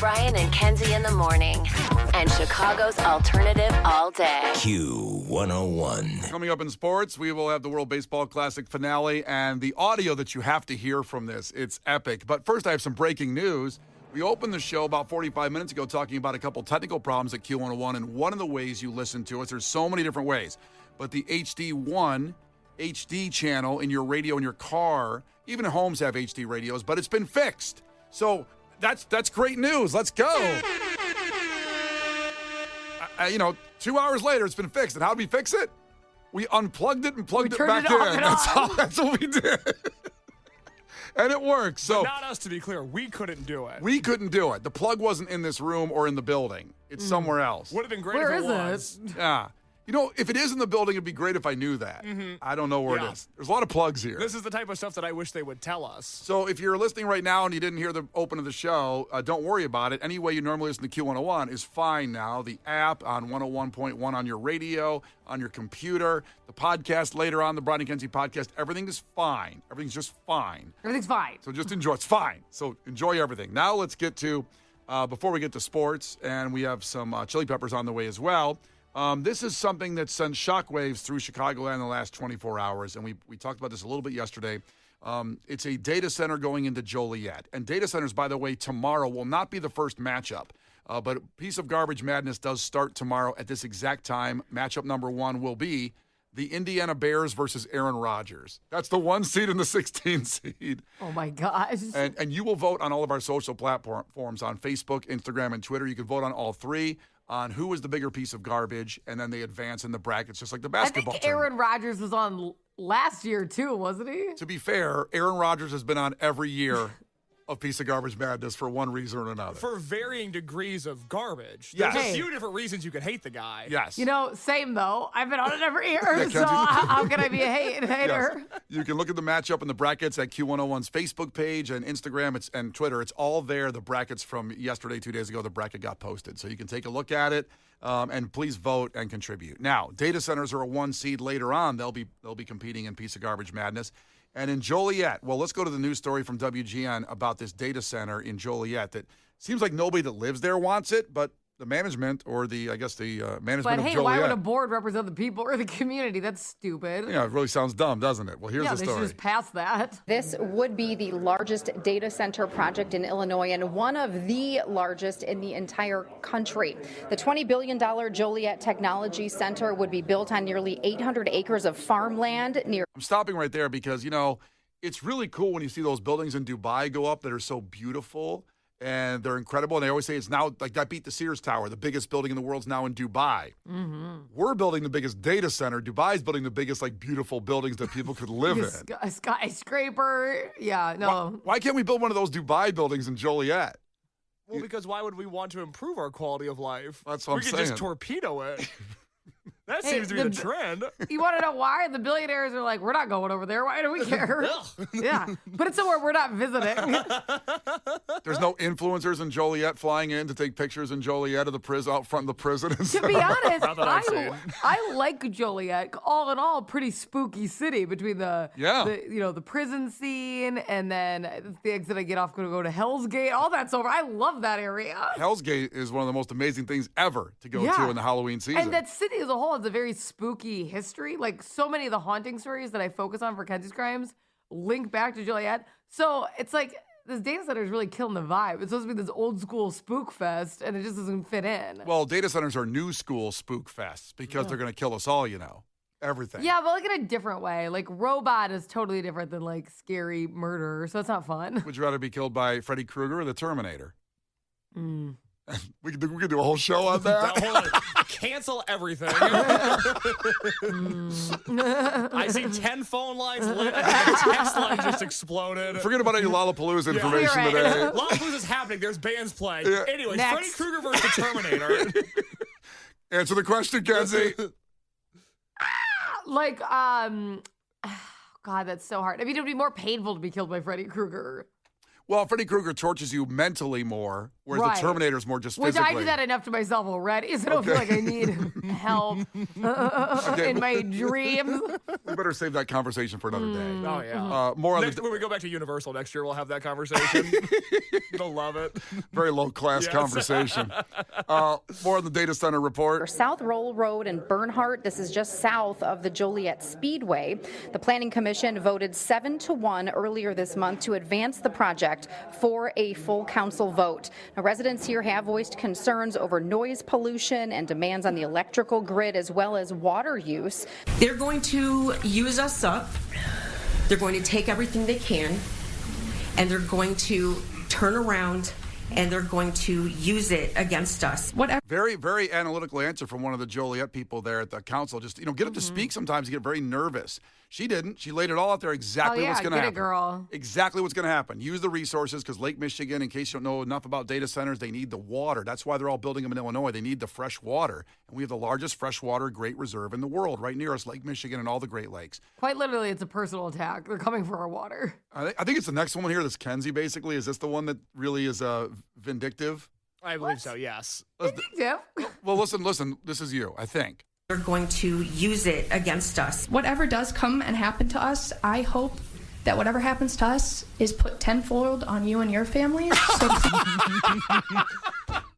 Brian and Kenzie in the morning. And Chicago's alternative all day. Q101. Coming up in sports, we will have the World Baseball Classic finale and the audio that you have to hear from this. It's epic. But first, I have some breaking news. We opened the show about 45 minutes ago talking about a couple technical problems at Q101, and one of the ways you listen to us, there's so many different ways, but the HD1 HD channel in your radio in your car, even homes have HD radios, but it's been fixed. So that's great news. Let's go. 2 hours later, it's been fixed. And how did we fix it? We unplugged it and plugged it back in. That's what we did. And it works. So, but not us, to be clear. We couldn't do it. We couldn't do it. The plug wasn't in this room or in the building. It's somewhere else. Would have been great Where if it is was. Yeah. If it is in the building, it'd be great if I knew that. Mm-hmm. I don't know where it is. There's a lot of plugs here. This is the type of stuff that I wish they would tell us. So if you're listening right now and you didn't hear the open of the show, don't worry about it. Any way you normally listen to Q101 is fine now. The app on 101.1 on your radio, on your computer, the podcast later on, the Brian and Kenzie podcast, everything is fine. Everything's just fine. Everything's fine. So just enjoy. It's fine. So enjoy everything. Now let's get to, before we get to sports, and we have some chili peppers on the way as well. This is something that sent shockwaves through Chicagoland in the last 24 hours, and we talked about this a little bit yesterday. It's a data center going into Joliet. And data centers, by the way, tomorrow will not be the first matchup. But Piece of Garbage Madness does start tomorrow at this exact time. Matchup number one will be the Indiana Bears versus Aaron Rodgers. That's the 1 seed and the 16 seed. Oh, my gosh. And you will vote on all of our social platforms on Facebook, Instagram, and Twitter. You can vote on all three on who was the bigger piece of garbage, and then they advance in the brackets, just like the basketball I think tournament. Aaron Rodgers was on last year, too, wasn't he? To be fair, Aaron Rodgers has been on every year of Piece of Garbage Madness for one reason or another. For varying degrees of garbage. Yes. There's a Hey. few different reasons you could hate the guy. Yes. Same, though. I've been on it every year, Kenzie. so how can I be a hater? Yes. You can look at the matchup and the brackets at Q101's Facebook page and Instagram and Twitter. It's all there. The brackets from yesterday, 2 days ago, the bracket got posted. So you can take a look at it, and please vote and contribute. Now, data centers are a 1 seed later on. They'll be competing in Piece of Garbage Madness. And in Joliet, well, let's go to the news story from WGN about this data center in Joliet that seems like nobody that lives there wants it, but the management or the management But of hey, Joliet. why would a board represent the people or the community? That's stupid. Yeah, it really sounds dumb, doesn't it? Well, here's the they story. should just pass that. This would be the largest data center project in Illinois and one of the largest in the entire country. The $20 billion Joliet Technology Center would be built on nearly 800 acres of farmland near. I'm stopping right there because, it's really cool when you see those buildings in Dubai go up that are so beautiful and they're incredible. And they always say it's now, like that beat the Sears Tower. The biggest building in the world is now in Dubai. Mm-hmm. We're building the biggest data center. Dubai's building the biggest, beautiful buildings that people could live in. A skyscraper. Yeah, no. Why can't we build one of those Dubai buildings in Joliet? Well, because why would we want to improve our quality of life? That's what I'm We could saying. just torpedo it. That Hey, seems to be the trend. You want to know why? The billionaires are like, we're not going over there. Why do we care? Yeah. Put it somewhere we're not visiting. There's no influencers in Joliet flying in to take pictures in Joliet of the prison out front of the prison. To be honest, Not that I've seen. I like Joliet. All in all, pretty spooky city between the prison scene and then the exit I get off going to go to Hell's Gate. All that's over. I love that area. Hell's Gate is one of the most amazing things ever to go to in the Halloween season. And that city as a whole has a very spooky history. Like so many of the haunting stories that I focus on for Kenzie's Crimes link back to Joliet. So it's like this data center is really killing the vibe. It's supposed to be this old school spook fest, and it just doesn't fit in. Well, data centers are new school spook fests because they're going to kill us all, everything. Yeah, but like in a different way. Like robot is totally different than like scary murder, so it's not fun. Would you rather be killed by Freddy Krueger or the Terminator? Mm. We could do a whole show on that. Hold on. Cancel everything. I see 10 phone lines lit and the text line just exploded. Forget about any Lollapalooza information You're right. today. Lollapalooza's happening. There's bands playing. Yeah. Anyways, Next. Freddy Krueger versus the Terminator. Answer the question, Kenzie. God, that's so hard. I mean, it would be more painful to be killed by Freddy Krueger. Well, Freddy Krueger tortures you mentally more Whereas Right. the Terminator is more just Which physically. I do that enough to myself already, so I don't feel like I need help in my dreams. We better save that conversation for another day. Oh, yeah. More on When we go back to Universal next year, we'll have that conversation. They'll love it. very low-class Yes. conversation. More on the data center report. South Roll Road in Bernhardt. This is just south of the Joliet Speedway. The Planning Commission voted 7-1 earlier this month to advance the project for a full council vote. Now, residents here have voiced concerns over noise pollution and demands on the electrical grid as well as water use. They're going to use us up. They're going to take everything they can, and they're going to turn around and they're going to use it against us. Whatever. Very, very analytical answer from one of the Joliet people there at the council. Just, get up to speak sometimes. You get very nervous. She didn't. She laid it all out there exactly what's going to get happen. it, girl. Exactly what's going to happen. Use the resources because Lake Michigan, in case you don't know enough about data centers, they need the water. That's why they're all building them in Illinois. They need the fresh water. And we have the largest freshwater great reserve in the world right near us, Lake Michigan and all the Great Lakes. Quite literally, it's a personal attack. They're coming for our water. I think it's the next one here. That's Kenzie, basically. Is this the one that really is vindictive? I believe so, yes. Jeff. Well, listen. This is you, I think. They're going to use it against us. Whatever does come and happen to us, I hope that whatever happens to us is put tenfold on you and your families.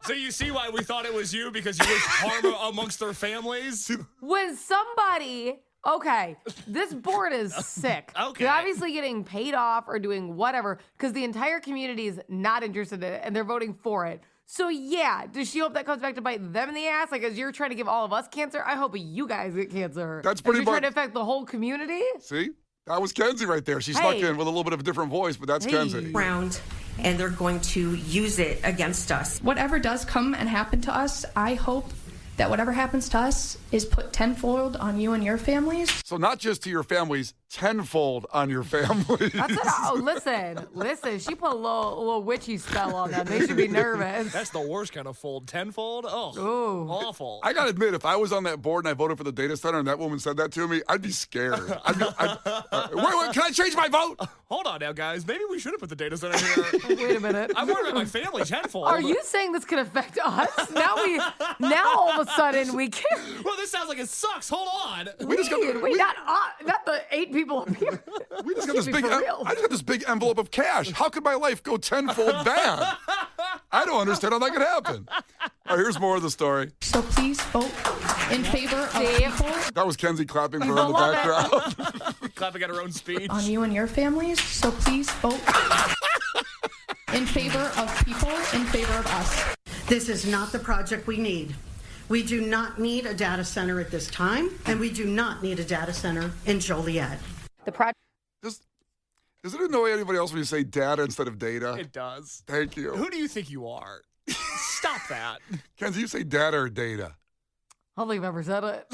So you see why we thought it was you, because you wish karma amongst their families? When somebody, okay, this board is sick. Okay. They're obviously getting paid off or doing whatever because the entire community is not interested in it and they're voting for it. So yeah, does she hope that comes back to bite them in the ass? Like, as you're trying to give all of us cancer, I hope you guys get cancer. That's pretty As you're much- trying to affect the whole community? See? That was Kenzie right there. She snuck Hey. in with a little bit of a different voice, but that's Hey. Kenzie. Around and they're going to use it against us. Whatever does come and happen to us, I hope that whatever happens to us is put tenfold on you and your families. So not just to your families, tenfold on your families. That's what listen. She put a little witchy spell on them. They should be nervous. That's the worst kind of fold. Tenfold? Oh, Ooh. awful. I gotta admit, if I was on that board and I voted for the data center and that woman said that to me, I'd be scared. Wait, can I change my vote? Hold on now, guys. Maybe we should have put the data center here. Wait a minute. I'm worried about my family tenfold. Are you saying this could affect us? Now all of a sudden we can't. Well, this sounds like it sucks. Hold on. We just got, Wait, not the 8 people up here. we just got this Be big. for real. I just got this big envelope of cash. How could my life go tenfold bad? I don't understand how that could happen. All right, here's more of the story. So please vote in favor of Dave. people, That was Kenzie clapping for her in the love it. background. Clapping at her own speech. on you and your families. So please vote in favor of people, in favor of us. This is not the project we need. We do not need a data center at this time, and we do not need a data center in Joliet. The project Does it annoy anybody else when you say data instead of data? It does. Thank you. Who do you think you are? Stop that. Kenzie, you say data or data? I don't think I've ever said it.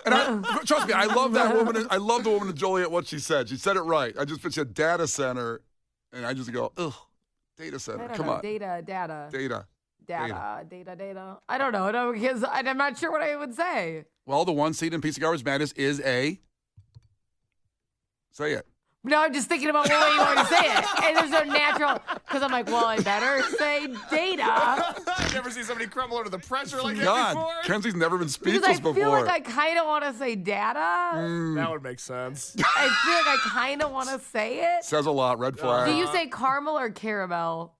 And trust me, I love that woman. I love the woman in Joliet, what she said. She said it right. I just put you a data center, and I just go, ugh, data center. Come on. Data. Data. I don't know. No, because I'm not sure what I would say. Well, the one seed in Piece of Garbage Madness is a. Say it. No, I'm just thinking about what way you want to say it. And there's no natural, because I'm like, well, I better say data. I've never seen somebody crumble under the pressure like that God, before. Kenzie's never been Because speechless I feel before. like I kind of want to say data. That would make sense. I feel like I kind of want to say it. Says a lot. Red flag. Do you say caramel or caramel?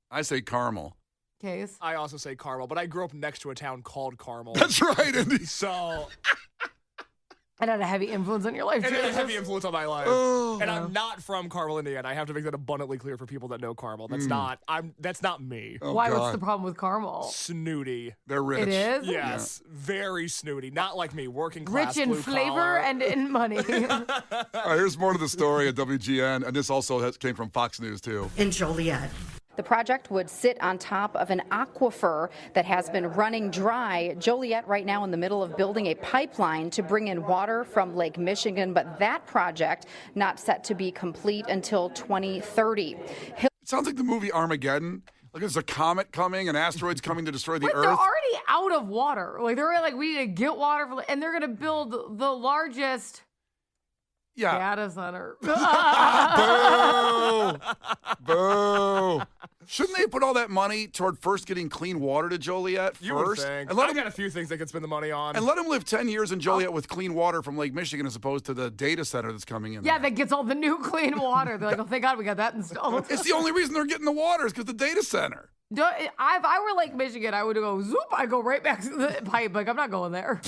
I say caramel. Case. I also say Carmel, but I grew up next to a town called Carmel. That's right, Indy. So And had a heavy influence on your life. it had a choices. heavy influence on my life. Oh. And I'm not from Carmel, Indiana. I have to make that abundantly clear for people that know Carmel. That's not me. Oh, Why? God. What's the problem with caramel? Snooty. They're rich. It is? Yes, very snooty. Not like me, working class, Rich in blue flavor collar. and in money. All right, here's more to the story at WGN, and this also came from Fox News, too. In Joliet. The project would sit on top of an aquifer that has been running dry. Joliet right now in the middle of building a pipeline to bring in water from Lake Michigan, but that project not set to be complete until 2030. It sounds like the movie Armageddon. Like there's a comet coming and asteroids coming to destroy the But they're Earth. already out of water. Like they're like, we need to get water, and they're going to build the largest. Yeah. Data center. Boo! Boo! Shouldn't they put all that money toward first getting clean water to Joliet first? You would think. And let I've them, got a few things they could spend the money on. and let them live 10 years in Joliet with clean water from Lake Michigan as opposed to the data center that's coming in. Yeah, there. that gets all the new clean water. They're like, oh, thank God we got that installed. It's the only reason they're getting the water is because the data center. If I were Lake Michigan, I would go zoop. I go right back to the pipe. Like I'm not going there.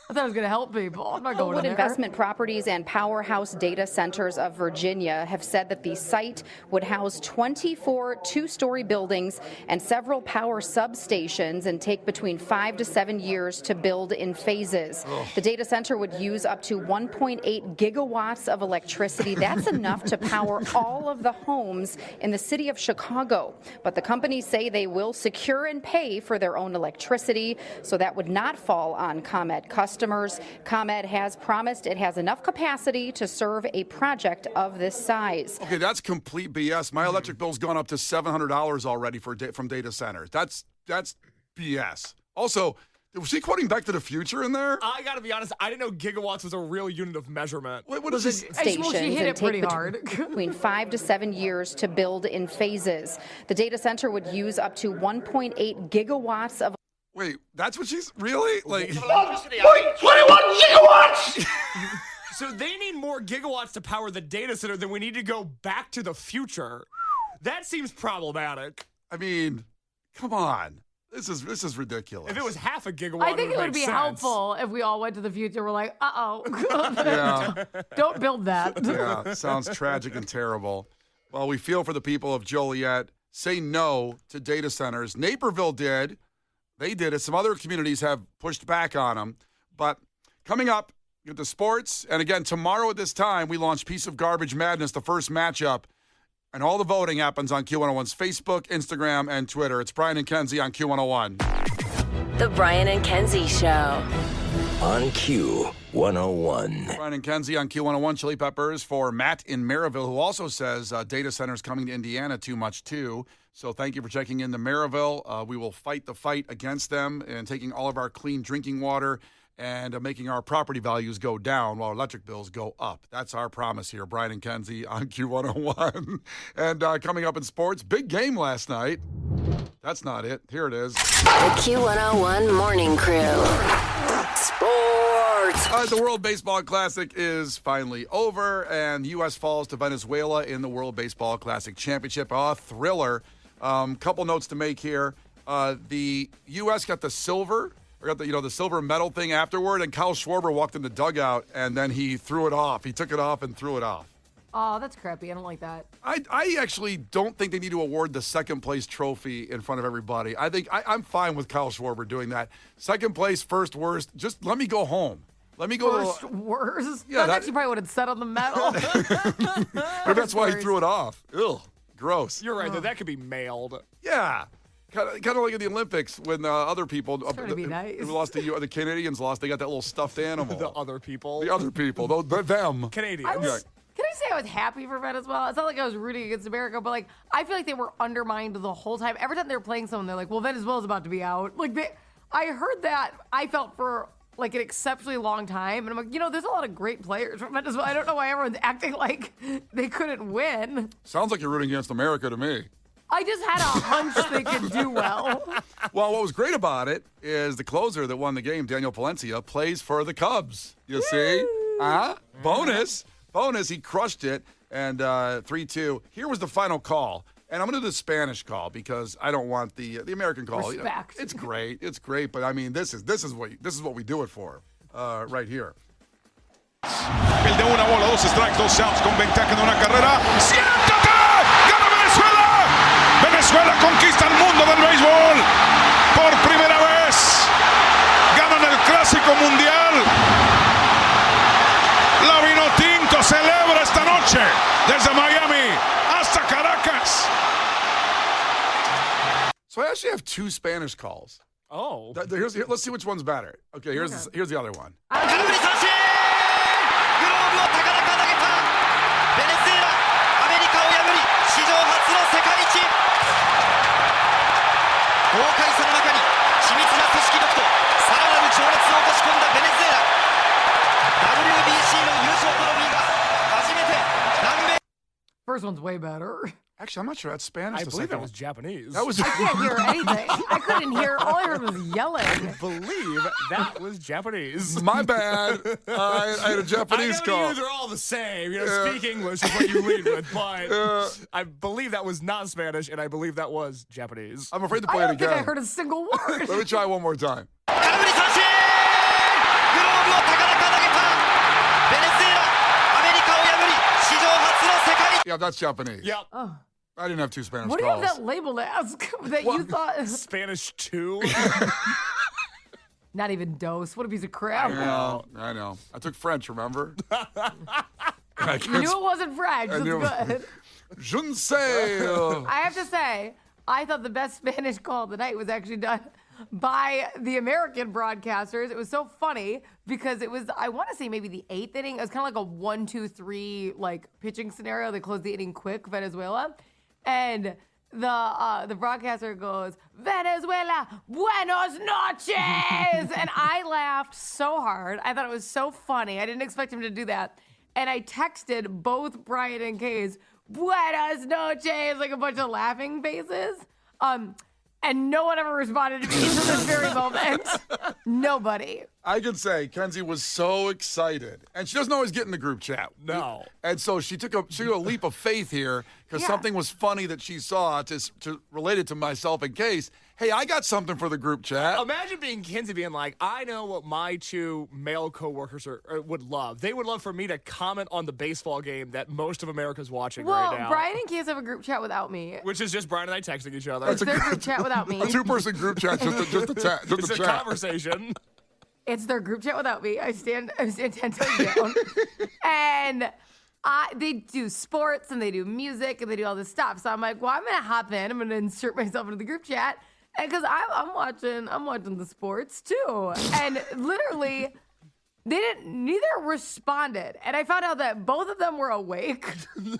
I thought I was going to help people. I'm not going Wood there. Investment Properties and Powerhouse Data Centers of Virginia have said that the site would house 24 two-story buildings and several power substations and take between 5 to 7 years to build in phases. The data center would use up to 1.8 gigawatts of electricity. That's enough to power all of the homes in the city of Chicago. But the companies say they will secure and pay for their own electricity, so that would not fall on ComEd customers. ComEd has promised it has enough capacity to serve a project of this size. Okay, that's complete BS. My electric bill's gone up to $700 already from data centers. That's BS. Also, was she quoting Back to the Future in there? I got to be honest, I didn't know gigawatts was a real unit of measurement. Wait, what is this? Stations Well, she hit and it take pretty hard. between 5 to 7 years to build in phases. The data center would use up to 1.8 gigawatts of Wait, that's what she's really like? 21 gigawatts! So they need more gigawatts to power the data center than we need to go back to the future. That seems problematic. I mean, come on. This is ridiculous. If it was half a gigawatt, I think it would be make sense. helpful if we all went to the future. We're like, Yeah. don't build that. Yeah, sounds tragic and terrible. Well, we feel for the people of Joliet. Say no to data centers. Naperville did. They did it. Some other communities have pushed back on them. But coming up, get the sports. And again, tomorrow at this time, we launch Piece of Garbage Madness, the first matchup. And all the voting happens on Q101's Facebook, Instagram, and Twitter. It's Brian and Kenzie on Q101. The Brian and Kenzie Show. On Q101. Brian and Kenzie on Q101. Chili Peppers for Matt in Maryville, who also says data centers coming to Indiana too much, too. So thank you for checking in to Maryville. We will fight the fight against them and taking all of our clean drinking water and making our property values go down while electric bills go up. That's our promise here. Brian and Kenzie on Q101. And coming up in sports, big game last night. That's not it. Here it is. The Q101 Morning Crew. Sports. All right, the World Baseball Classic is finally over, and the U.S. falls to Venezuela in the World Baseball Classic Championship. A thriller. Couple notes to make here. The U.S. got the silver. Or got the silver medal thing afterward, and Kyle Schwarber walked in the dugout, and then he threw it off. He took it off and threw it off. Oh, that's crappy. I don't like that. I actually don't think they need to award the second place trophy in front of everybody. I think I'm fine with Kyle Schwarber doing that. Second place, first worst. Just let me go home. Let me go. First worst? Yeah, That's you probably would have said on the medal. Maybe that's why he threw it off. Ugh, gross. You're right, though. That could be mailed. Yeah. Kind of like at the Olympics when other people trying to be nice. who lost the Canadians lost. They got that little stuffed animal. The other people. The other people. Them. Canadians. Can I say I was happy for Venezuela? It's not like I was rooting against America, but like I feel like they were undermined the whole time. Every time they were playing someone, they're like, "Well, Venezuela's about to be out." I heard that. I felt for like an exceptionally long time, and I'm like, there's a lot of great players from Venezuela. I don't know why everyone's acting like they couldn't win. Sounds like you're rooting against America to me. I just had a hunch they could do well. Well, what was great about it is the closer that won the game, Daniel Palencia, plays for the Cubs. You see? Bonus. He crushed it. And 3-2. Here was the final call. And I'm going to do the Spanish call because I don't want the American call. Respect. It's great. But I mean, this is what we do it for right here. El de una bola, 2 strikes, 2 outs con ventaja de una carrera. ¡Siéntate! ¡Gana Venezuela! Venezuela conquista el mundo del béisbol. Por primera vez. Ganan el Clásico Mundial. La Vinotinto celebra esta noche desde Miami hasta Caracas. So I actually have 2 Spanish calls. Oh. Let's see which one's better. Okay, here's the other one. first one's way better. Actually, I'm not sure that's Spanish. I the believe second that was one. Japanese. That was. I can't hear anything. I couldn't hear. All I heard was yelling. I believe that was Japanese. My bad. I had a Japanese I know call. you are all the same. Speak English is what you lead with, but I believe that was not Spanish, and I believe that was Japanese. I'm afraid to I play it don't think again. I heard a single word. Let me try one more time. Yeah, that's Japanese. Yep. Oh. I didn't have two Spanish What do you calls. have that labeled as that you thought? Spanish 2. Not even dose. What a piece of crap. I know. I took French, remember? You knew it wasn't French. That's good. Je ne sais. I have to say, I thought the best Spanish call of the night was actually done by the American broadcasters. It was so funny because it was, I want to say maybe the 8th inning. It was kind of like a 1-2-3 like pitching scenario. They closed the inning quick, Venezuela. And the broadcaster goes, Venezuela, buenos noches. And I laughed so hard. I thought it was so funny. I didn't expect him to do that. And I texted both Brian and Kay's buenas noches, like a bunch of laughing faces. And no one ever responded to me until this very moment. Nobody. I could say Kenzie was so excited. And she doesn't always get in the group chat. No. And so she took a leap of faith here because something was funny that she saw to relate it to myself in case. Hey, I got something for the group chat. Imagine being Kenzie being like, I know what my two male coworkers would love. They would love for me to comment on the baseball game that most of America's watching right now. Well, Brian and Kay's have a group chat without me. Which is just Brian and I texting each other. It's their group chat without me. A 2-person group chat, just It's a a chat. conversation. It's their group chat without me. I stand 10 toes down. And they do sports and they do music and they do all this stuff. So I'm like, well, I'm gonna hop in. I'm gonna insert myself into the group chat, and because I'm watching the sports too. And literally, neither responded. And I found out that both of them were awake.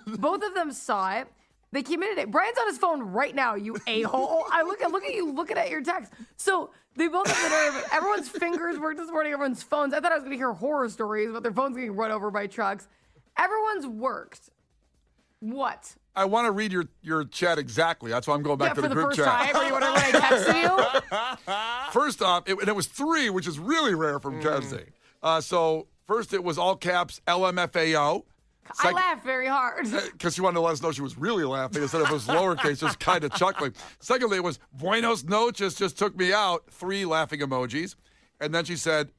Both of them saw it. They came in today. Brian's on his phone right now, you a-hole. I look at you looking at your text. So they both have the nerve. Everyone's fingers worked this morning, everyone's phones. I thought I was going to hear horror stories about their phones getting run over by trucks. Everyone's worked. What? I want to read your chat exactly. That's why I'm going back to the group chat. For the first time, or you want to when I texted you? First off, it was 3, which is really rare from Kenzie. So first it was all caps LMFAO. I laughed very hard. Because she wanted to let us know she was really laughing instead of it was lowercase, just kind of chuckling. Secondly, it was buenos noches, just took me out. 3 laughing emojis. And then she said,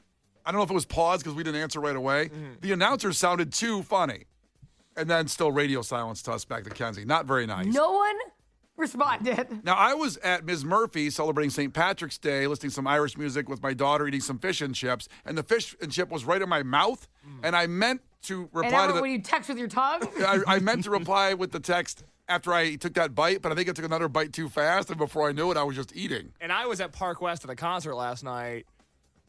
I don't know if it was pause because we didn't answer right away. The announcer sounded too funny. And then still radio silence to us back to Kenzie. Not very nice. No one responded. Now, I was at Ms. Murphy's celebrating St. Patrick's Day, listening to some Irish music with my daughter, eating some fish and chips. And the fish and chip was right in my mouth. And I meant to reply to when you text with your tongue? I meant to reply with the text after I took that bite, but I think I took another bite too fast. And before I knew it, I was just eating. And I was at Park West at a concert last night.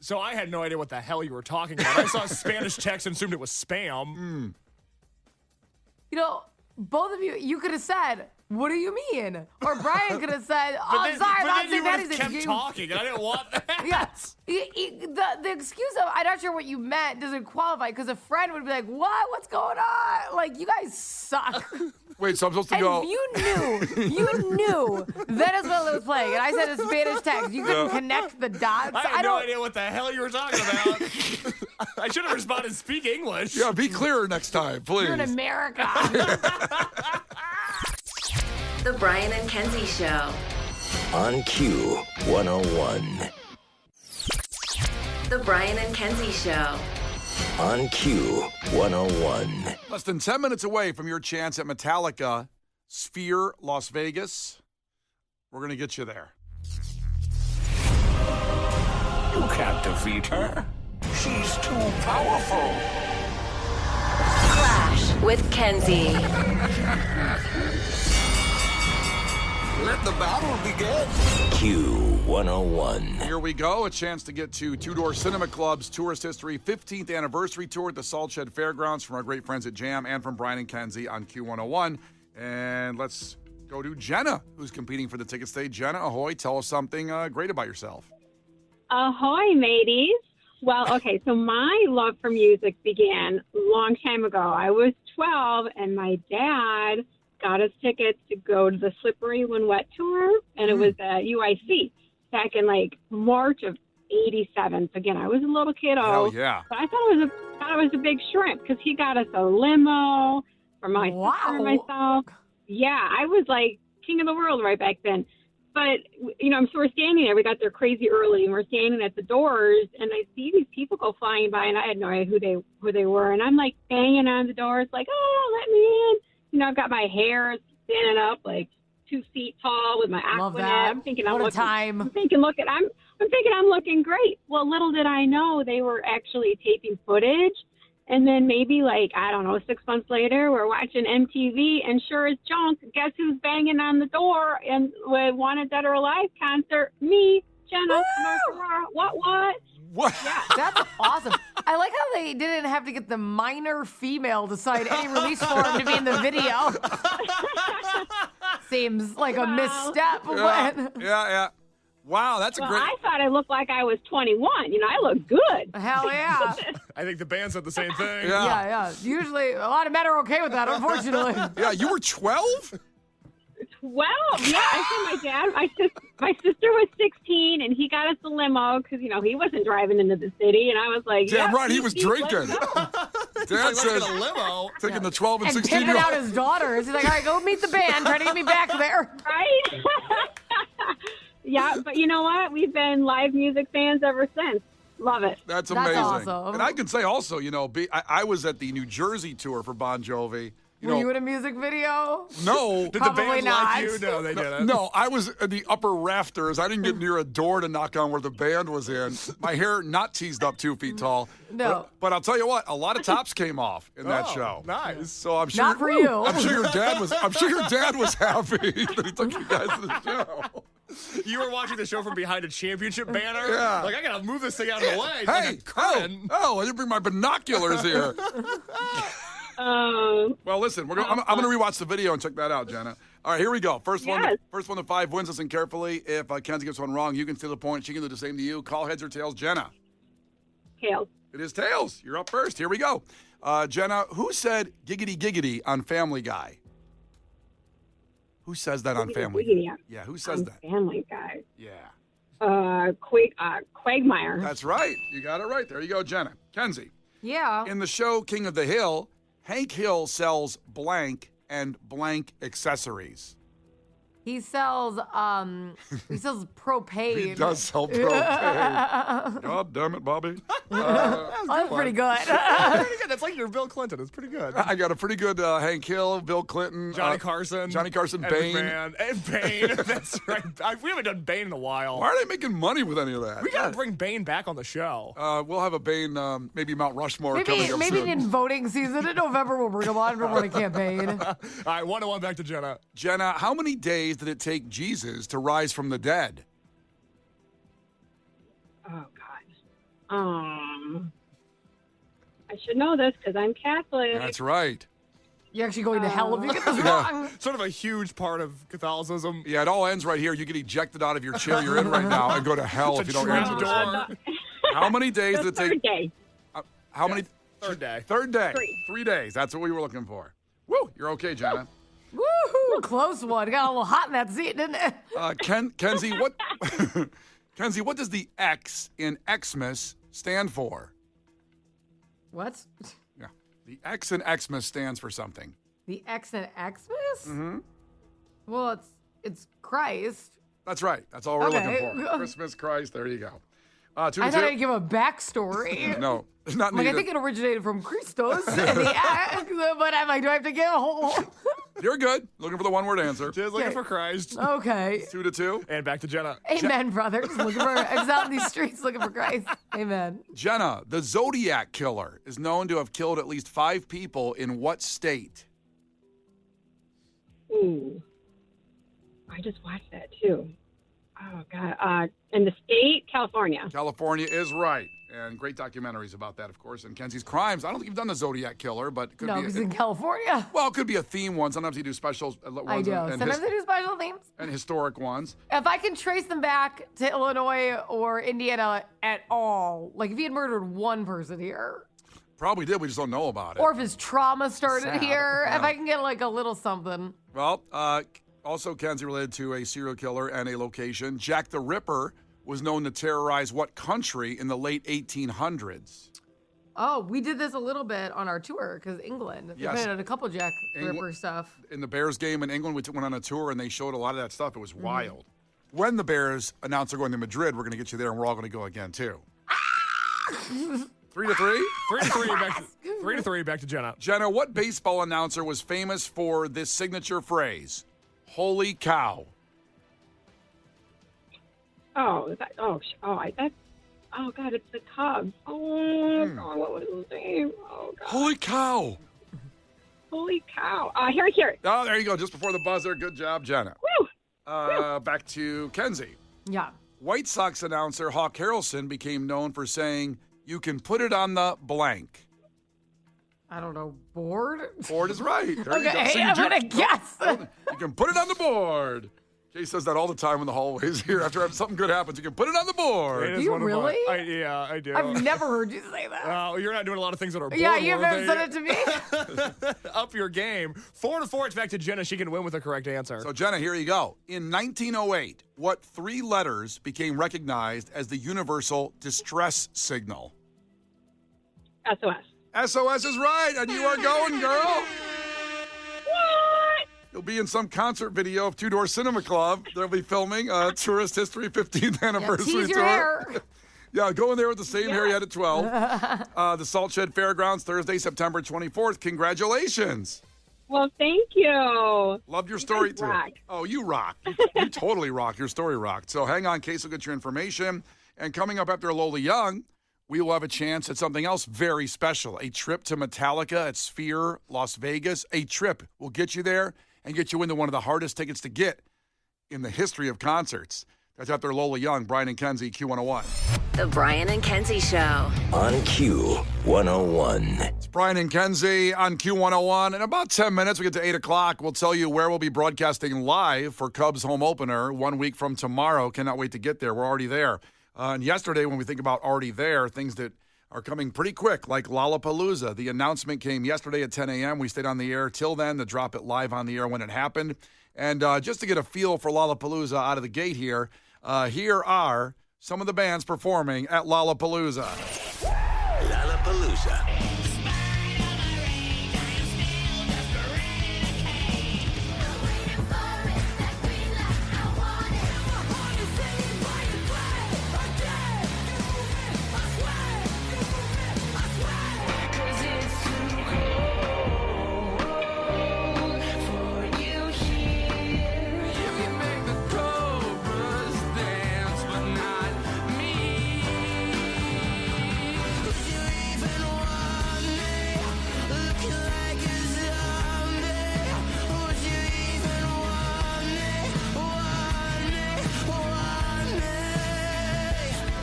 So I had no idea what the hell you were talking about. I saw Spanish text and assumed it was spam. You know, both of you could have said, what do you mean? Or Brian could have said, I'm sorry about you would have that. kept talking, and I didn't want that. Yes. The excuse of, I'm not sure what you meant doesn't qualify, because a friend would be like, what? What's going on? Like, you guys suck. Wait, so I'm supposed to and go. You knew Venezuela was playing, and I said a Spanish text. You couldn't connect the dots. I had no idea what the hell you were talking about. I should have responded, speak English. Yeah, be clearer next time, please. You're in America. The Brian and Kenzie Show. On Q 101. The Brian and Kenzie Show. On Q 101. Less than 10 minutes away from your chance at Metallica Sphere, Las Vegas. We're going to get you there. You can't defeat her. She's too powerful. Klash with Kenzie. Let the battle begin. Q 101. Here we go. A chance to get to Two Door Cinema Club's Tourist History 15th Anniversary Tour at the Salt Shed Fairgrounds from our great friends at Jam and from Brian and Kenzie on Q101. And let's go to Jenna, who's competing for the tickets today. Jenna, ahoy. Tell us something great about yourself. Ahoy, mateys. Well, okay, so my love for music began a long time ago. I was 12, and my dad got us tickets to go to the Slippery When Wet tour, and it was at UIC back in like March of '87. So again, I was a little kiddo. Hell yeah. But I thought it was a big shrimp because he got us a limo for my sister and myself. Yeah, I was like king of the world right back then. But, you know, so we're standing there. We got there crazy early, and we're standing at the doors, and I see these people go flying by, and I had no idea who they were. And I'm, like, banging on the doors, like, oh, let me in. You know, I've got my hair standing up, like, 2 feet tall with my Love Aquanet. that. I'm thinking What I'm a looking, time. I'm thinking I'm looking great. Well, little did I know they were actually taping footage. And then maybe, like, I don't know, 6 months later, we're watching MTV, and sure as junk, guess who's banging on the door and with Wanted Dead or Alive concert? Me, Jenna. What? What? Yeah. That's awesome. I like how they didn't have to get the minor female to sign any release form to be in the video. Seems like a misstep. Yeah. Wow, that's a great... I thought I looked like I was 21. You know, I look good. Hell yeah. I think the band said the same thing. Yeah. Usually, a lot of men are okay with that, unfortunately. Yeah, you were 12? 12? Yeah, I said my dad, my sister was 16, and he got us the limo because, you know, he wasn't driving into the city, and I was like, Damn right, he was drinking. Dad said, a limo. taking the 12 and And 16 pimping out his daughters. He's like, all right, go meet the band. Try to get me back there. Right? Yeah, but you know what? We've been live music fans ever since. Love it. That's amazing. awesome. And I can say also, you know, I was at the New Jersey tour for Bon Jovi. Were you in a music video? No. Did Probably the band not. like you? No, they didn't. No, I was in the upper rafters. I didn't get near a door to knock on where the band was in. My hair not teased up 2 feet tall. No. But I'll tell you what, a lot of tops came off in that Oh, show. nice. So I'm sure Not for you. I'm sure your dad was happy that he took you guys to the show. You were watching the show from behind a championship banner? Yeah. Like, I got to move this thing out of the way. Hey, Like a curtain. I didn't bring my binoculars here. Well, listen, I'm going to rewatch the video and check that out, Jenna. All right, here we go. First one to 5 wins. Listen carefully. If Kenzie gets one wrong, you can steal a point. She can do the same to you. Call heads or tails, Jenna. Tails. It is tails. You're up first. Here we go. Jenna, who said giggity giggity on Family Guy? Who says that on Family Guy? Yeah, who says that? Family Guy. Yeah. Quagmire. That's right. You got it right. There you go, Jenna. Kenzie. Yeah. In the show King of the Hill, Hank Hill sells blank and blank accessories. He sells propane. He does sell propane. God damn it, Bobby. That's pretty good. Pretty good. That's like your Bill Clinton. It's pretty good. I got a pretty good Hank Hill, Bill Clinton. Johnny Carson. Bane. And Bane. That's right. We haven't done Bane in a while. Why are they making money with any of that? We got to bring Bane back on the show. We'll have a Bane, maybe Mount Rushmore coming up Maybe soon. in voting season in November we'll bring him on for a campaign. All right, 1-1 back to Jenna. Jenna, how many days did it take Jesus to rise from the dead? Oh, God. I should know this because I'm Catholic. That's right. You're actually going to hell if you get this wrong. Sort of a huge part of Catholicism. Yeah, it all ends right here. You get ejected out of your chair you're in right now and go to hell if you don't answer this one. How many days did it take? Third day. How many? Third day. Third day. 3. 3 days. That's what we were looking for. Woo! You're okay, Jenna. Woohoo! Close one. Got a little hot in that seat, didn't it? Kenzie, what? Kenzie, what does the X in Xmas stand for? What? Yeah, the X in Xmas stands for something. The X in Xmas? Mm-hmm. Well, it's Christ. That's right. That's all we're Okay. looking for. Christmas, Christ. There you go. 2 I to thought 2. I'd give a backstory. No, not Like, needed. I think it originated from Christos, and the X, but I'm like, do I have to give a whole? You're good. Looking for the one-word answer. Just looking for Christ. Okay. 2 to 2. And back to Jenna. Amen, brothers. Looking for, I was out in these streets looking for Christ. Amen. Jenna, the Zodiac Killer is known to have killed at least 5 people in what state? Ooh. I just watched that, too. Oh, God. In the state, California. California is right. And great documentaries about that, of course. And Kenzie's Crimes. I don't think you've done the Zodiac Killer, but it could No, be. because in California. Well, it could be a theme one. Sometimes you do special ones. I do. And Sometimes I do special themes. and historic ones. If I can trace them back to Illinois or Indiana at all, like if he had murdered one person here. Probably did. We just don't know about it. Or if his trauma started Sad. here. Yeah. If I can get like a little something. Well, also, Kenzie, related to a serial killer and a location. Jack the Ripper was known to terrorize what country in the late 1800s? Oh, we did this a little bit on our tour because England. Yes. We played a couple Jack England- Ripper stuff. In the Bears game in England, we went on a tour and they showed a lot of that stuff. It was Mm-hmm. wild. When the Bears announce they're going to Madrid, we're going to get you there and we're all going to go again, too. 3-3? 3-3 back to Jenna. Jenna, what baseball announcer was famous for this signature phrase? Holy cow. Oh, God, it's the Cubs. Oh, God, what was his name? Oh, God. Holy cow. Holy cow. Here. Oh, there you go. Just before the buzzer. Good job, Jenna. Woo! Back to Kenzie. Yeah. White Sox announcer Hawk Harrelson became known for saying, you can put it on the blank. I don't know. Board? Board is right. There you go. Okay, So you I'm do- going to guess. You can put it on the board. Jay says that all the time in the hallways here. After something good happens, you can put it on the board. It is Do you one of my- really? Yeah, I do. I've never heard you say that. Oh, you're not doing a lot of things that are Yeah, board you've never worthy. said it to me. Up your game. 4-4. It's back to Jenna. She can win with the correct answer. So, Jenna, here you go. In 1908, what three letters became recognized as the universal distress signal? SOS. SOS is right, and you are going, girl. You'll be in some concert video of Two Door Cinema Club. They'll be filming Tourist History 15th Anniversary tease your Tour. hair. Yeah, go in there with the same hair you had at 12. The Salt Shed Fairgrounds, Thursday, September 24th. Congratulations. Well, thank you. Loved your story, guys too. rock. Oh, you rock. You totally rock. Your story rocked. So hang on, Case will get your information. And coming up after Lola Young, we will have a chance at something else very special, a trip to Metallica at Sphere, Las Vegas. A trip will get you there and get you into one of the hardest tickets to get in the history of concerts. That's after Lola Young, Brian and Kenzie, Q101. The Brian and Kenzie Show. On Q101. It's Brian and Kenzie on Q101. In about 10 minutes, we get to 8 o'clock. We'll tell you where we'll be broadcasting live for Cubs home opener 1 week from tomorrow. Cannot wait to get there. We're already there. And yesterday, when we think about already there, things that are coming pretty quick, like Lollapalooza. The announcement came yesterday at 10 a.m. We stayed on the air till then to drop it live on the air when it happened. And just to get a feel for Lollapalooza out of the gate here, here are some of the bands performing at Lollapalooza. Lollapalooza.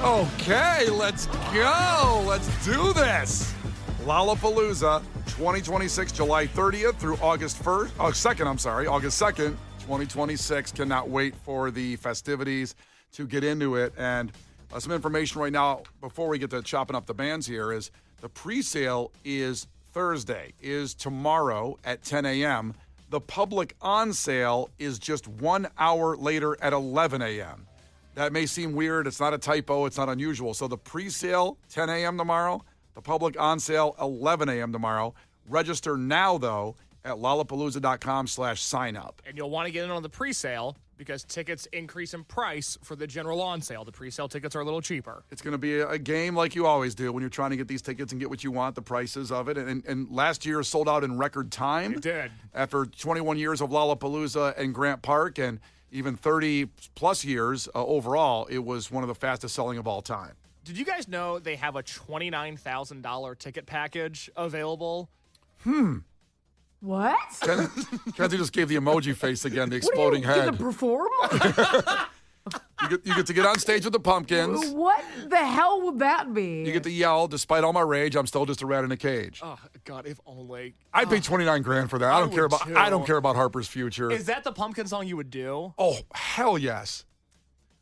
Okay, let's go. Let's do this. Lollapalooza 2026, July 30th through August 1st. Oh, 2nd, I'm sorry. August 2nd, 2026. Cannot wait for the festivities to get into it. And some information right now before we get to chopping up the bands here is the pre-sale is Thursday, is tomorrow at 10 a.m. The public on sale is just 1 hour later at 11 a.m. That may seem weird. It's not a typo. It's not unusual. So the pre-sale, 10 a.m. tomorrow. The public on sale, 11 a.m. tomorrow. Register now, though, at lollapalooza.com/sign up. And you'll want to get in on the pre-sale because tickets increase in price for the general on sale. The pre-sale tickets are a little cheaper. It's going to be a game like you always do when you're trying to get these tickets and get what you want, the prices of it. And last year sold out in record time. It did. After 21 years of Lollapalooza and Grant Park and even 30-plus years overall, it was one of the fastest selling of all time. Did you guys know they have a $29,000 ticket package available? What? Kenzie just gave the emoji face again, the What are you exploding head. gonna perform? You get to get on stage with the pumpkins. What the hell would that be? You get to yell, despite all my rage, I'm still just a rat in a cage. Oh God, if only. I'd pay $29,000 for that. I don't care about. too. I don't care about Harper's future. Is that the pumpkin song you would do? Oh hell yes!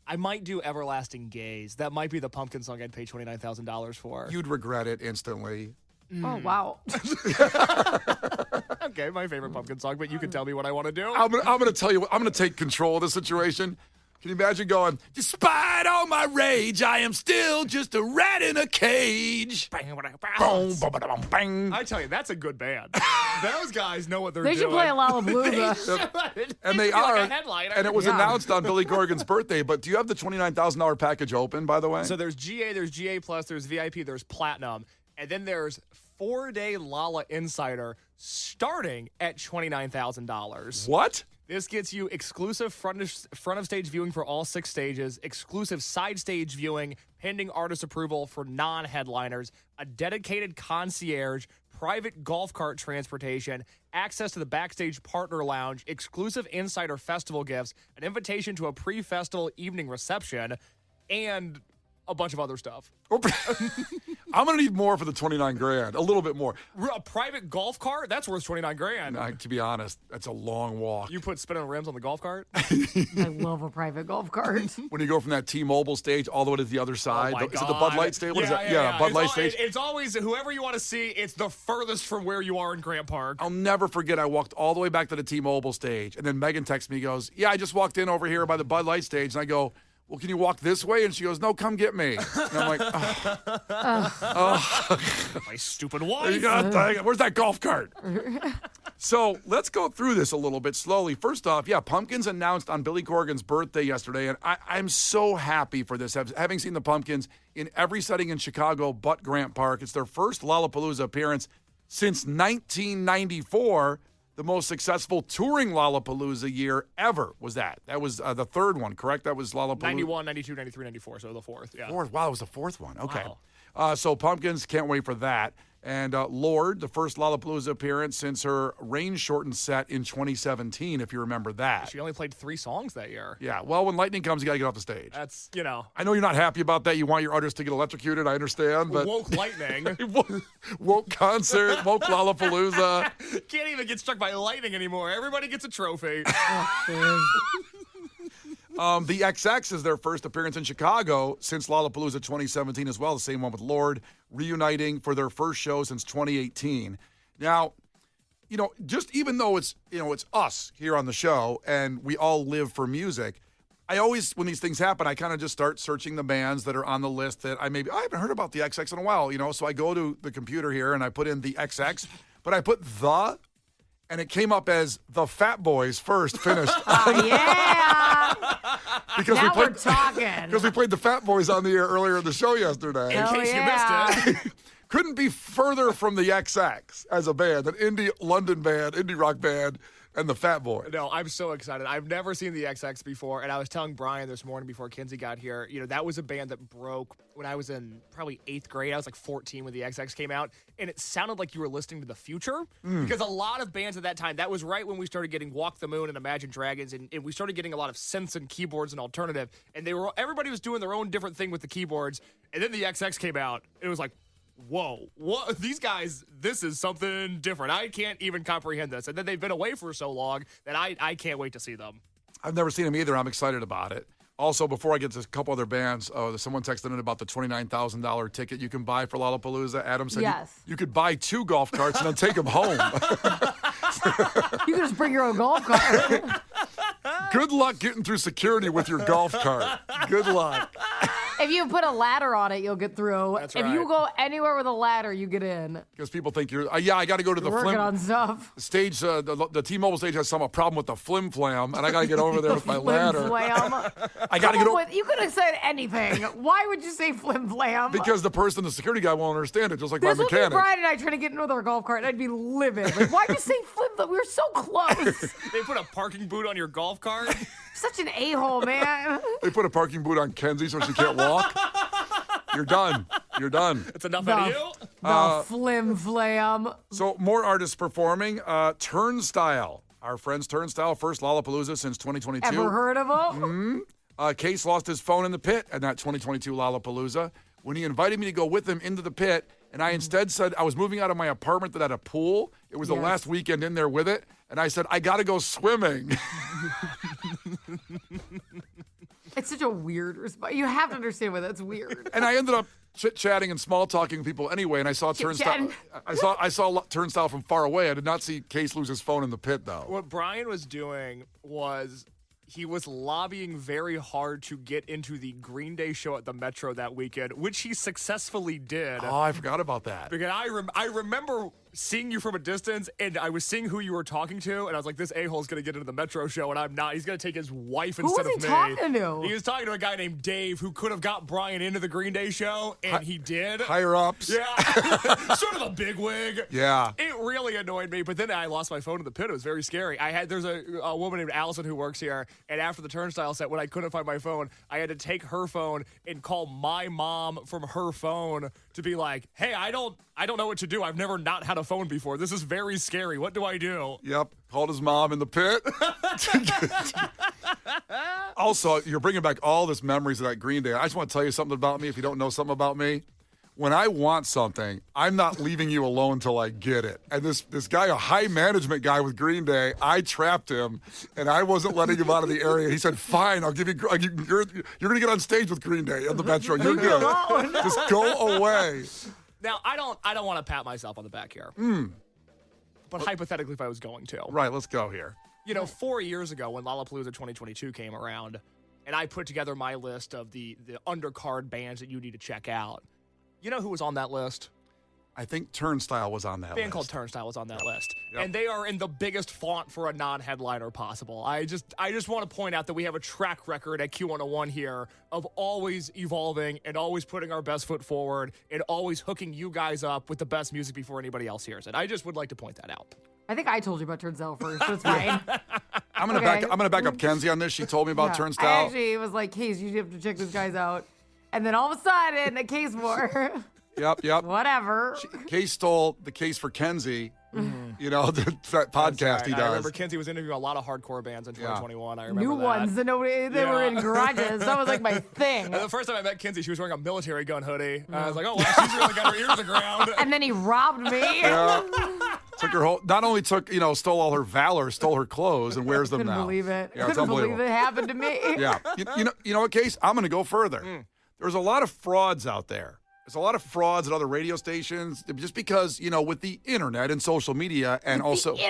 I might do Everlasting Gaze. That might be the pumpkin song I'd pay $29,000 for. You'd regret it instantly. Oh, wow. Okay, my favorite Pumpkin song, but you can tell me what I want to do. I'm going to tell you what, I'm going to take control of the situation. Can you imagine going, despite all my rage, I am still just a rat in a cage. Boom, boom, boom, bang. I tell you, that's a good band. Those guys know what they're They doing. should play a Lollapalooza. And they are. Like a headliner. And it was announced on Billy Corgan's birthday. But do you have the $29,000 package open, by the way? So there's GA, there's GA+, there's VIP, there's Platinum, and then there's 4-day Lolla Insider starting at $29,000. What? This gets you exclusive front of stage viewing for all 6 stages, exclusive side stage viewing, pending artist approval for non-headliners, a dedicated concierge, private golf cart transportation, access to the backstage partner lounge, exclusive insider festival gifts, an invitation to a pre-festival evening reception, and a bunch of other stuff. I'm going to need more for the $29,000, a little bit more. A private golf cart? That's worth $29,000. To be honest, that's a long walk. You put spinning rims on the golf cart? I love a private golf cart. When you go from that T-Mobile stage all the way to the other side. Oh my Is it the Bud Light stage? What is that? Yeah. Bud Light stage. It's always whoever you want to see. It's the furthest from where you are in Grant Park. I'll never forget, I walked all the way back to the T-Mobile stage, and then Megan texts me, goes, yeah, I just walked in over here by the Bud Light stage, and I go, well, can you walk this way? And she goes, no, come get me. And I'm like, My stupid wife. Where's that golf cart? So let's go through this a little bit slowly. First off, Pumpkins announced on Billy Corgan's birthday yesterday, and I'm so happy for this. Having seen the Pumpkins in every setting in Chicago but Grant Park, it's their first Lollapalooza appearance since 1994. The most successful touring Lollapalooza year ever was that. That was the third one, correct? That was Lollapalooza. 91, 92, 93, 94, so the fourth. Yeah. Fourth. Wow, it was the fourth one. Okay. Wow. So Pumpkins, can't wait for that. And Lorde, the first Lollapalooza appearance since her rain-shortened set in 2017, if you remember that. She only played 3 songs that year. Yeah, well, when lightning comes, you got to get off the stage. That's, I know you're not happy about that. You want your artists to get electrocuted. I understand. But woke lightning. woke concert, woke Lollapalooza. Can't even get struck by lightning anymore. Everybody gets a trophy. The XX is their first appearance in Chicago since Lollapalooza 2017 as well, the same one with Lorde, reuniting for their first show since 2018. Now, just even though it's us here on the show and we all live for music, I always, when these things happen, I kind of just start searching the bands that are on the list that I haven't heard about the XX in a while, so I go to the computer here and I put in the XX, but I put and it came up as the Fat Boys first finished. Yeah. Because now we're talking. Because we played the Fat Boys on the air earlier in the show yesterday. In case you missed it. Couldn't be further from the XX as a band, an indie London band, indie rock band, and the Fat Boys. No, I'm so excited. I've never seen the XX before, and I was telling Brian this morning before Kenzie got here, that was a band that broke when I was in probably 8th grade. I was like 14 when the XX came out, and it sounded like you were listening to the future, because a lot of bands at that time, that was right when we started getting Walk the Moon and Imagine Dragons, and we started getting a lot of synths and keyboards and alternative, and everybody was doing their own different thing with the keyboards, and then the XX came out, and it was like, whoa, what? These guys, this is something different. I can't even comprehend this. And then they've been away for so long that I can't wait to see them. I've never seen them either. I'm excited about it. Also, before I get to a couple other bands, someone texted in about the $29,000 ticket you can buy for Lollapalooza. Adam said you could buy 2 golf carts and then take them home. You can just bring your own golf cart. Good luck getting through security with your golf cart. Good luck. If you put a ladder on it, you'll get through. That's if right. you go anywhere with a ladder, you get in. Because people think you're, I got to go to the Working on stuff. stage. The T-Mobile stage has some problem with the flim flam, and I got to get over there with my ladder. Flam. I got to get over. You could have said anything. Why would you say flim flam? Because the security guy won't understand it, just like this my mechanic. This would be Brian and I trying to get into our golf cart, and I'd be livid. Like, why'd you say flim flam? We were so close. They put a parking boot on your golf cart? Such an a-hole, man. They put a parking boot on Kenzie so she can't walk. You're done. You're done. It's enough out of you? The flim flam. So more artists performing. Turnstile. Our friends Turnstile, first Lollapalooza since 2022. Ever heard of them? Case lost his phone in the pit at that 2022 Lollapalooza. When he invited me to go with him into the pit, and I instead said I was moving out of my apartment that had a pool. It was the last weekend in there with it. And I said, I got to go swimming. It's such a weird response. You have to understand why that's weird. And I ended up chit-chatting and small-talking with people anyway, and I saw Turnstile. I saw Turnstile from far away. I did not see Case lose his phone in the pit, though. What Brian was doing was he was lobbying very hard to get into the Green Day show at the Metro that weekend, which he successfully did. Oh, I forgot about that. Because I remember seeing you from a distance, and I was seeing who you were talking to, and I was like, this a-hole's going to get into the Metro show, and I'm not. He's going to take his wife instead of me. Who was he talking to? He was talking to a guy named Dave who could have got Brian into the Green Day show, and he did. Higher ups. Yeah. Sort of a bigwig. Yeah. It really annoyed me, but then I lost my phone in the pit. It was very scary. There's a woman named Allison who works here, and after the Turnstile set, when I couldn't find my phone, I had to take her phone and call my mom from her phone to be like, hey, I don't know what to do. I've never not had a phone before. This is very scary. What do I do? Yep. Called his mom in the pit. Also, you're bringing back all this memories of that Green Day. I just want to tell you something about me if you don't know something about me. When I want something, I'm not leaving you alone until I get it. And this guy, a high management guy with Green Day, I trapped him, and I wasn't letting him out of the area. He said, fine, you're going to get on stage with Green Day on the Metro. You're good. Just go away. Now, I don't want to pat myself on the back here. But hypothetically, if I was going to. Right, let's go here. 4 years ago when Lollapalooza 2022 came around, and I put together my list of the undercard bands that you need to check out, you know who was on that list? I think Turnstile was on that list. A band called Turnstile was on that list. Yep. And they are in the biggest font for a non-headliner possible. I just want to point out that we have a track record at Q101 here of always evolving and always putting our best foot forward and always hooking you guys up with the best music before anybody else hears it. I just would like to point that out. I think I told you about Turnstile first, so it's fine. I'm gonna back up Kenzie on this. She told me about Turnstile. I actually was like, Case, you have to check these guys out. And then all of a sudden, a Case more. Yep. Whatever. Case stole the Case for Kenzie. That podcast he does. I remember Kenzie was interviewing a lot of hardcore bands in 2021. I remember New that. ones that they were in garages. That was like my thing. And the first time I met Kenzie, she was wearing a military gun hoodie. I was like, oh, wow, she's really got her ears to the ground. And then he robbed me. Yeah. Took her whole. Not only stole all her valor, stole her clothes and wears them now. Couldn't believe it. Yeah, couldn't believe it happened to me. Yeah. You know what, Case? I'm going to go further. There's a lot of frauds out there. There's a lot of frauds at other radio stations just because, with the internet and social media and also the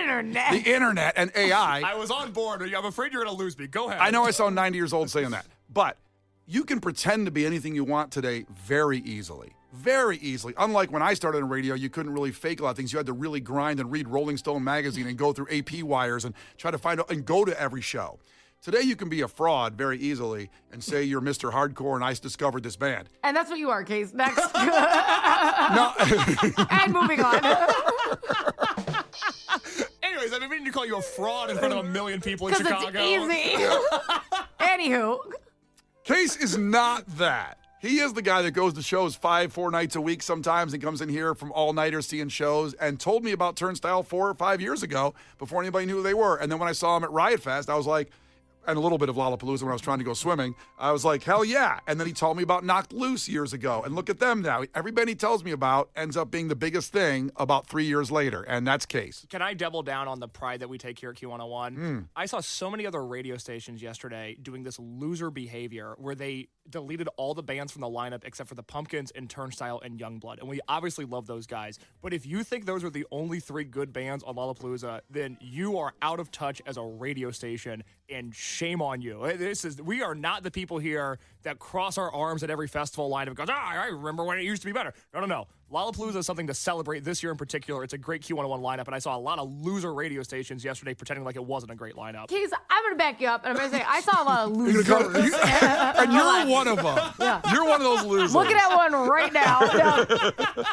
internet and AI. I was on board. I'm afraid you're going to lose me. Go ahead. I know I sound 90 years old saying that, but you can pretend to be anything you want today very easily. Very easily. Unlike when I started in radio, you couldn't really fake a lot of things. You had to really grind and read Rolling Stone magazine and go through AP wires and try to find out and go to every show. Today, you can be a fraud very easily and say you're Mr. Hardcore and I discovered this band. And that's what you are, Case. Next. No. And moving on. Anyways, I've been meaning to call you a fraud in front of a million people in Chicago. It's easy. Anywho. Case is not that. He is the guy that goes to shows 4 nights a week sometimes and comes in here from all-nighters seeing shows and told me about Turnstile 4 or 5 years ago before anybody knew who they were. And then when I saw him at Riot Fest, I was like, and a little bit of Lollapalooza when I was trying to go swimming, I was like, hell yeah. And then he told me about Knocked Loose years ago. And look at them now. Everybody he tells me about ends up being the biggest thing about 3 years later. And that's Case. Can I double down on the pride that we take here at Q101? I saw so many other radio stations yesterday doing this loser behavior where they deleted all the bands from the lineup except for the Pumpkins and Turnstile and Youngblood. And we obviously love those guys. But if you think those are the only 3 good bands on Lollapalooza, then you are out of touch as a radio station, and shame on you. We are not the people here that cross our arms at every festival lineup and goes, I remember when it used to be better. No. Lollapalooza is something to celebrate this year in particular. It's a great Q101 lineup, and I saw a lot of loser radio stations yesterday pretending like it wasn't a great lineup. Case, I'm going to back you up, and I'm going to say I saw a lot of losers. And you're one of them. Yeah. You're one of those losers. Looking at one right now.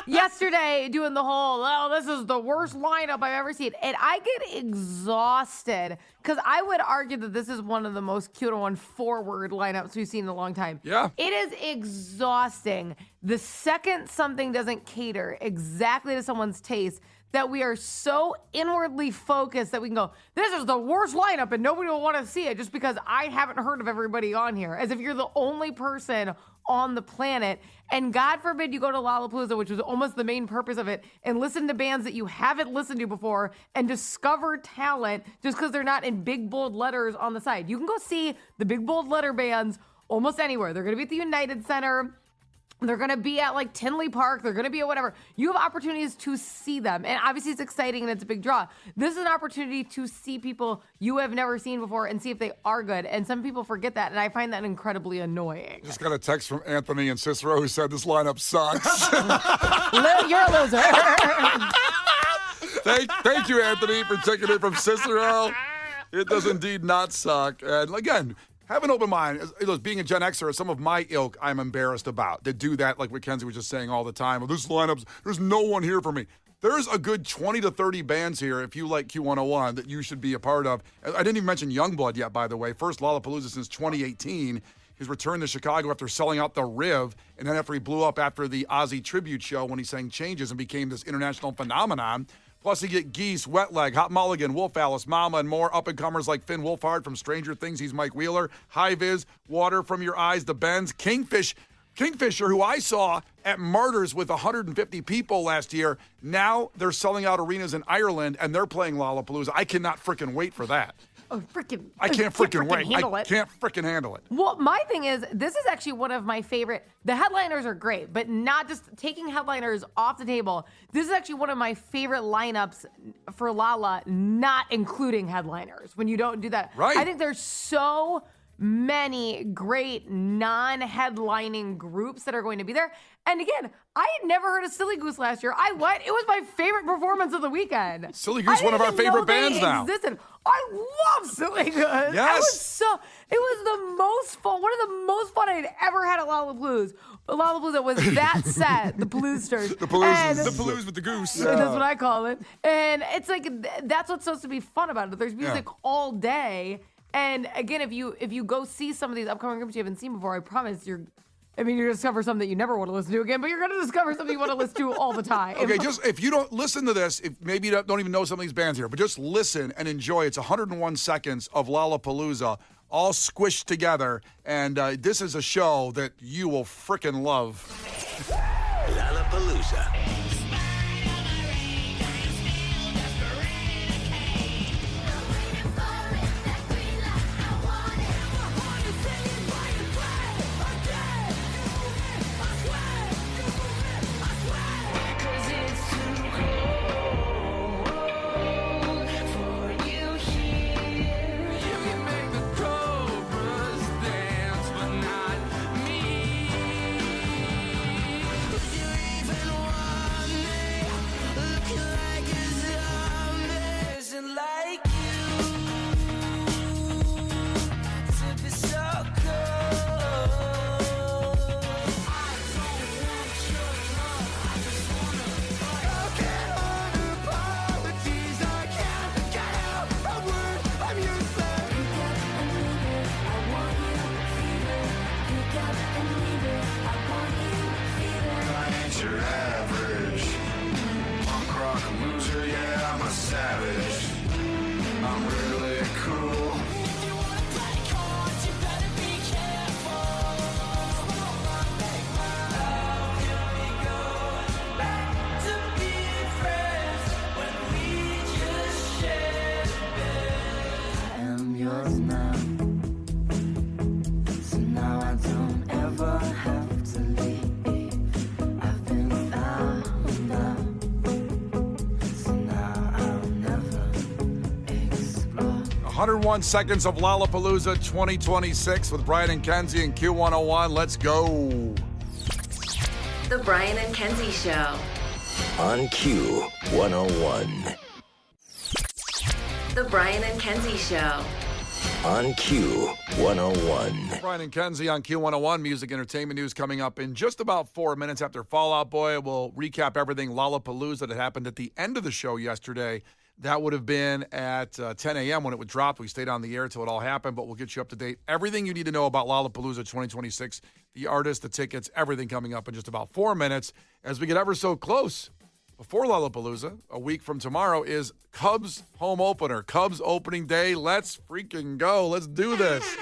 Yesterday, doing the whole, this is the worst lineup I've ever seen. And I get exhausted because I would argue that this is one of the most Q101 forward lineups we've seen in a long time. Yeah. It is exhausting. The second something doesn't cater exactly to someone's taste, that we are so inwardly focused that we can go, this is the worst lineup and nobody will want to see it just because I haven't heard of everybody on here, as if you're the only person on the planet. And God forbid you go to Lollapalooza, which was almost the main purpose of it, and listen to bands that you haven't listened to before and discover talent just because they're not in big, bold letters on the side. You can go see the big, bold letter bands almost anywhere. They're going to be at the United Center. They're going to be at like Tinley Park. They're going to be at whatever. You have opportunities to see them. And obviously it's exciting and it's a big draw. This is an opportunity to see people you have never seen before and see if they are good. And some people forget that. And I find that incredibly annoying. Just got a text from Anthony and Cicero who said this lineup sucks. You're a loser. Thank you, Anthony, for taking it from Cicero. It does indeed not suck. And again, have an open mind. Being a Gen Xer, some of my ilk I'm embarrassed about. They do that, like what Kenzie was just saying all the time. Well, this lineup's, there's no one here for me. There's a good 20 to 30 bands here, if you like Q101, that you should be a part of. I didn't even mention Youngblood yet, by the way. First Lollapalooza since 2018. His return to Chicago after selling out the Riv, and then after he blew up after the Ozzy tribute show when he sang Changes and became this international phenomenon. Plus, you get Geese, Wet Leg, Hot Mulligan, Wolf Alice, Mama, and more up-and-comers like Finn Wolfhard from Stranger Things. He's Mike Wheeler. High Viz, Water From Your Eyes, The Bends, Kingfisher, who I saw at Martyrs with 150 people last year. Now they're selling out arenas in Ireland, and they're playing Lollapalooza. I cannot freaking wait for that. Oh, freaking! I can't freaking wait. I can't freaking handle it. Well, my thing is, this is actually one of my favorite. The headliners are great, but not just taking headliners off the table. This is actually one of my favorite lineups for Lolla, not including headliners. When you don't do that, right? I think there's so many great non-headlining groups that are going to be there. And again, I had never heard of Silly Goose last year. It was my favorite performance of the weekend. Silly Goose, one of our favorite bands now. Existed. I love Silly Goose. Yes. It was the most fun, one of the most fun I'd ever had at Lollapalooza. But Lollapalooza was that set, the Paloozers. The Palooza with the goose. Yeah. That's what I call it. And it's like, that's what's supposed to be fun about it. There's music all day. And again, if you go see some of these upcoming groups you haven't seen before, I promise you're going to discover something that you never want to listen to again, but you're going to discover something you want to listen to all the time. Okay, just if you don't listen to this, if maybe you don't even know some of these bands here, but just listen and enjoy. It's 101 seconds of Lollapalooza all squished together, and this is a show that you will frickin' love. Lollapalooza. To leave. I've been found out, so now I'll never 101 seconds of Lollapalooza 2026 with Brian and Kenzie and Q101. Let's go. The Brian and Kenzie Show. On Q101. The Brian and Kenzie Show. On Q101. Brian and Kenzie on Q101. Music entertainment news coming up in just about 4 minutes after Fall Out Boy. We'll recap everything Lollapalooza that happened at the end of the show yesterday. That would have been at 10 a.m. when it would drop. We stayed on the air until it all happened, but we'll get you up to date. Everything you need to know about Lollapalooza 2026, the artists, the tickets, everything coming up in just about 4 minutes as we get ever so close. Before Lollapalooza, a week from tomorrow, is Cubs home opener. Cubs opening day. Let's freaking go. Let's do this.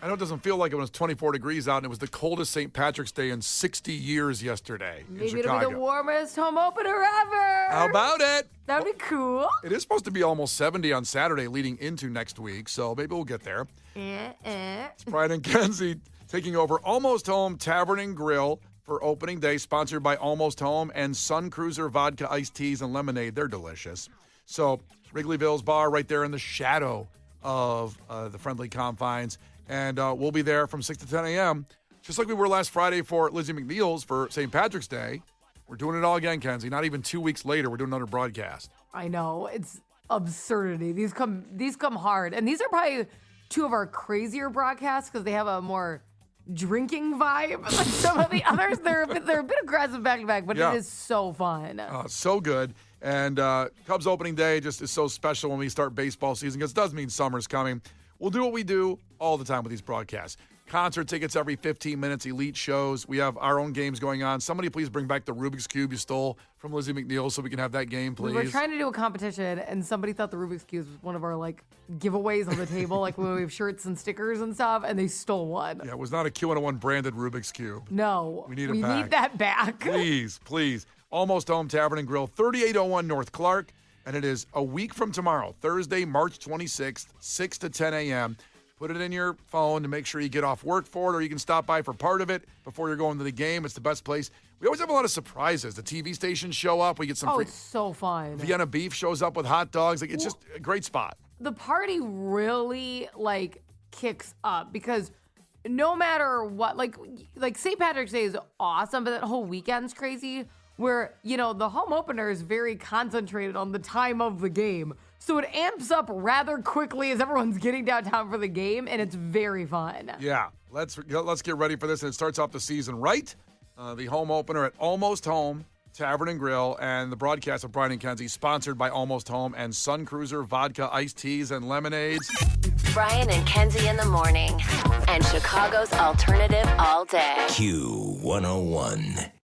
I know it doesn't feel like it when it's 24 degrees out, and it was the coldest St. Patrick's Day in 60 years yesterday in Maybe Chicago. it'll be the warmest home opener ever. How about it? That'd be cool. It is supposed to be almost 70 on Saturday leading into next week, so maybe we'll get there. It's Brian and Kenzie taking over Almost Home Tavern and Grill for opening day, sponsored by Almost Home and Sun Cruiser Vodka Iced Teas and Lemonade. They're delicious. So Wrigleyville's bar right there in the shadow of the friendly confines. And we'll be there from 6 to 10 a.m., just like we were last Friday for Lizzie McNeil's for St. Patrick's Day. We're doing it all again, Kenzie. Not even 2 weeks later, we're doing another broadcast. I know. It's absurdity. These come hard. And these are probably two of our crazier broadcasts because they have a more drinking vibe. Like some of the others, they're a bit aggressive back to back, but Yeah. it is so fun. So good. And Cubs opening day just is so special when we start baseball season because it does mean summer's coming. We'll do what we do all the time with these broadcasts. Concert tickets every 15 minutes, elite shows. We have our own games going on. Somebody please bring back the Rubik's Cube you stole from Lizzie McNeil so we can have that game, please. We were trying to do a competition, and somebody thought the Rubik's Cube was one of our giveaways on the table, like when we have shirts and stickers and stuff, and they stole one. Yeah, it was not a Q101 branded Rubik's Cube. No. We need it We back. need that back. Please, please. Almost Home Tavern and Grill, 3801 North Clark. And it is a week from tomorrow, Thursday, March 26th, 6 to 10 a.m. Put it in your phone to make sure you get off work for it, or you can stop by for part of it before you're going to the game. It's the best place. We always have a lot of surprises. The TV stations show up. We get some free. It's so fun. Vienna Beef shows up with hot dogs. It's just a great spot. The party really kicks up because no matter what, like St. Patrick's Day is awesome, but that whole weekend's crazy where, the home opener is very concentrated on the time of the game. So it amps up rather quickly as everyone's getting downtown for the game, and it's very fun. Yeah, let's get ready for this. And it starts off the season right. The home opener at Almost Home Tavern and Grill, and the broadcast of Brian and Kenzie, sponsored by Almost Home and Sun Cruiser Vodka Iced Teas and Lemonades. Brian and Kenzie in the morning, and Chicago's alternative all day. Q101.